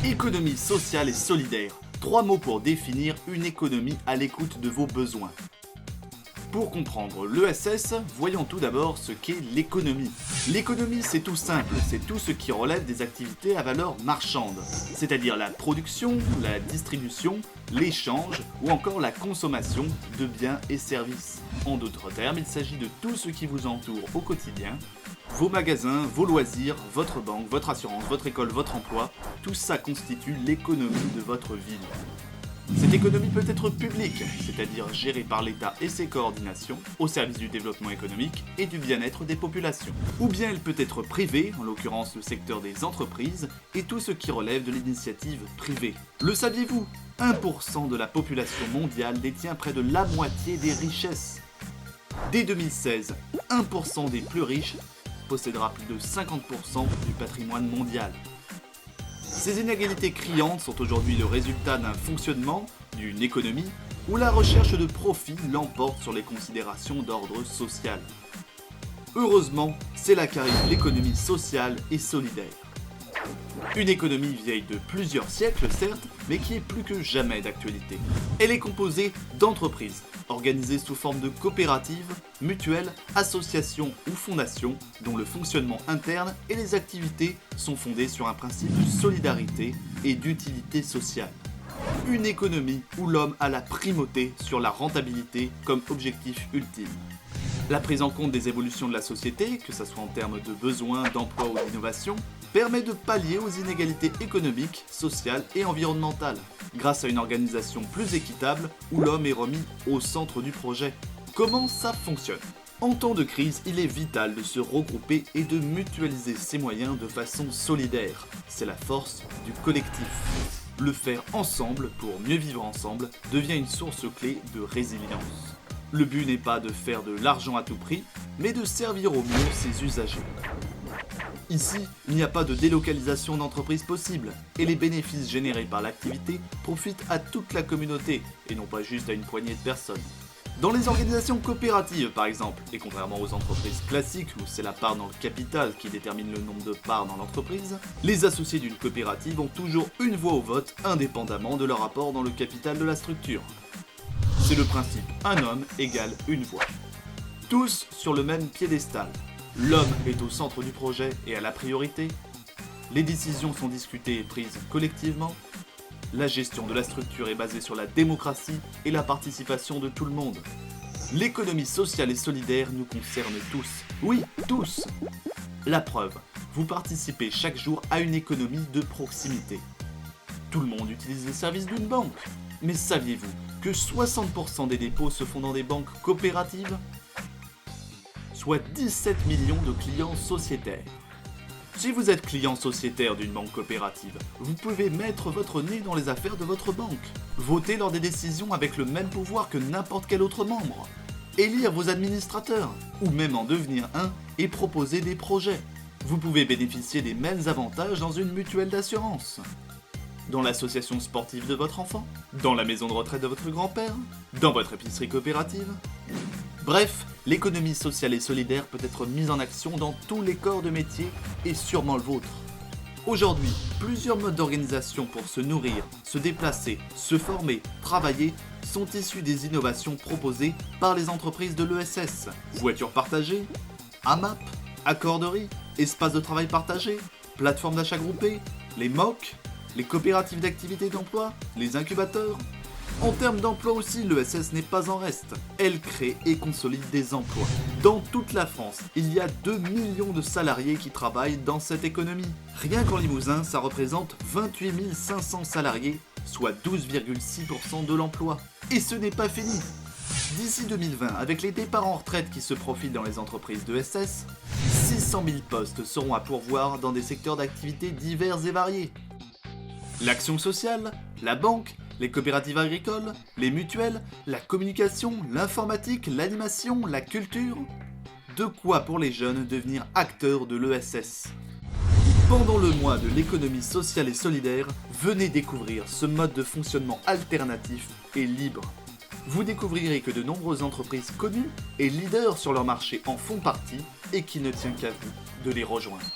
Économie sociale et solidaire. 3 mots pour définir une économie à l'écoute de vos besoins. Pour comprendre l'ESS, voyons tout d'abord ce qu'est l'économie. L'économie, c'est tout simple, c'est tout ce qui relève des activités à valeur marchande, c'est-à-dire la production, la distribution, l'échange ou encore la consommation de biens et services. En d'autres termes, il s'agit de tout ce qui vous entoure au quotidien. Vos magasins, vos loisirs, votre banque, votre assurance, votre école, votre emploi, tout ça constitue l'économie de votre ville. Cette économie peut être publique, c'est-à-dire gérée par l'État et ses coordinations, au service du développement économique et du bien-être des populations. Ou bien elle peut être privée, en l'occurrence le secteur des entreprises, et tout ce qui relève de l'initiative privée. Le saviez-vous ? 1% de la population mondiale détient près de la moitié des richesses. Dès 2016, 1% des plus riches possédera plus de 50% du patrimoine mondial. Ces inégalités criantes sont aujourd'hui le résultat d'un fonctionnement, d'une économie, où la recherche de profit l'emporte sur les considérations d'ordre social. Heureusement, c'est là qu'arrive l'économie sociale et solidaire. Une économie vieille de plusieurs siècles certes, mais qui est plus que jamais d'actualité. Elle est composée d'entreprises, organisées sous forme de coopératives, mutuelles, associations ou fondations, dont le fonctionnement interne et les activités sont fondées sur un principe de solidarité et d'utilité sociale. Une économie où l'homme a la primauté sur la rentabilité comme objectif ultime. La prise en compte des évolutions de la société, que ce soit en termes de besoins, d'emploi ou d'innovation, permet de pallier aux inégalités économiques, sociales et environnementales, grâce à une organisation plus équitable où l'homme est remis au centre du projet. Comment ça fonctionne ? En temps de crise, il est vital de se regrouper et de mutualiser ses moyens de façon solidaire. C'est la force du collectif. Le faire ensemble pour mieux vivre ensemble devient une source clé de résilience. Le but n'est pas de faire de l'argent à tout prix, mais de servir au mieux ses usagers. Ici, il n'y a pas de délocalisation d'entreprise possible, et les bénéfices générés par l'activité profitent à toute la communauté, et non pas juste à une poignée de personnes. Dans les organisations coopératives par exemple, et contrairement aux entreprises classiques où c'est la part dans le capital qui détermine le nombre de parts dans l'entreprise, les associés d'une coopérative ont toujours une voix au vote indépendamment de leur apport dans le capital de la structure. C'est le principe un homme égale une voix. Tous sur le même piédestal. L'homme est au centre du projet et à la priorité. Les décisions sont discutées et prises collectivement. La gestion de la structure est basée sur la démocratie et la participation de tout le monde. L'économie sociale et solidaire nous concerne tous. Oui, tous. La preuve, vous participez chaque jour à une économie de proximité. Tout le monde utilise les services d'une banque. Mais saviez-vous que 60% des dépôts se font dans des banques coopératives ? Soit 17 millions de clients sociétaires. Si vous êtes client sociétaire d'une banque coopérative, vous pouvez mettre votre nez dans les affaires de votre banque, voter lors des décisions avec le même pouvoir que n'importe quel autre membre, élire vos administrateurs, ou même en devenir un et proposer des projets. Vous pouvez bénéficier des mêmes avantages dans une mutuelle d'assurance, dans l'association sportive de votre enfant, dans la maison de retraite de votre grand-père, dans votre épicerie coopérative. Bref, l'économie sociale et solidaire peut être mise en action dans tous les corps de métier et sûrement le vôtre. Aujourd'hui, plusieurs modes d'organisation pour se nourrir, se déplacer, se former, travailler sont issus des innovations proposées par les entreprises de l'ESS. Voitures partagées, AMAP, accorderie, espaces de travail partagés, plateformes d'achat groupées, les MOOC, les coopératives d'activité d'emploi, les incubateurs. En termes d'emploi aussi, l'ESS n'est pas en reste. Elle crée et consolide des emplois. Dans toute la France, il y a 2 millions de salariés qui travaillent dans cette économie. Rien qu'en Limousin, ça représente 28 500 salariés, soit 12,6% de l'emploi. Et ce n'est pas fini. D'ici 2020, avec les départs en retraite qui se profilent dans les entreprises d'ESS, 600 000 postes seront à pourvoir dans des secteurs d'activité divers et variés. L'action sociale, la banque, les coopératives agricoles, les mutuelles, la communication, l'informatique, l'animation, la culture. De quoi pour les jeunes devenir acteurs de l'ESS. Pendant le mois de l'économie sociale et solidaire, venez découvrir ce mode de fonctionnement alternatif et libre. Vous découvrirez que de nombreuses entreprises connues et leaders sur leur marché en font partie et qu'il ne tient qu'à vous de les rejoindre.